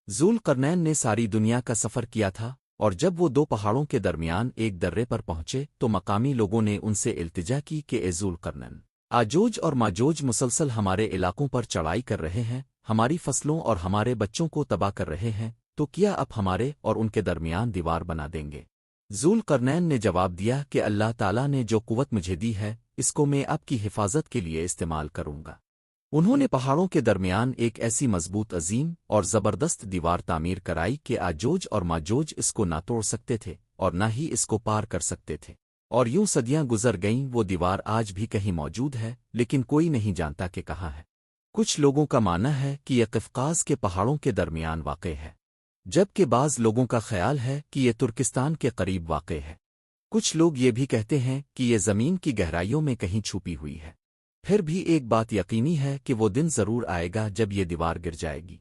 ज़ुल्क़रनैन ने सारी दुनिया का सफ़र किया था, और जब वो दो पहाड़ों के दरमियान एक दर्रे पर पहुंचे तो मकामी लोगों ने उनसे इल्तिजा की कि ए ज़ुल्क़रनैन, आजोज और माजोज मुसलसल हमारे इलाकों पर चढ़ाई कर रहे हैं, हमारी फसलों और हमारे बच्चों को तबाह कर रहे हैं, तो क्या आप हमारे और उनके दरमियान दीवार बना देंगे? ज़ुल्क़रनैन ने जवाब दिया कि अल्लाह ताला ने जो कुव्वत मुझे दी है, इसको मैं आपकी हिफाजत के लिए इस्तेमाल करूंगा। उन्होंने पहाड़ों के दरमियान एक ऐसी मजबूत अजीम और ज़बरदस्त दीवार तामीर कराई कि आजोज और माजोज इसको ना तोड़ सकते थे और न ही इसको पार कर सकते थे। और यूं सदियां गुजर गईं, वो दीवार आज भी कहीं मौजूद है, लेकिन कोई नहीं जानता कि कहाँ है। कुछ लोगों का मानना है कि यह क़फ़क़ाज़ के पहाड़ों के दरमियान वाक़ है, जबकि बाज़ लोगों का ख्याल है कि यह तुर्किस्तान के करीब वाक़ है। कुछ लोग ये भी कहते हैं कि यह ज़मीन की गहराइयों में कहीं छुपी हुई है। फिर भी एक बात यकीनी है कि वो दिन ज़रूर आएगा जब ये दीवार गिर जाएगी।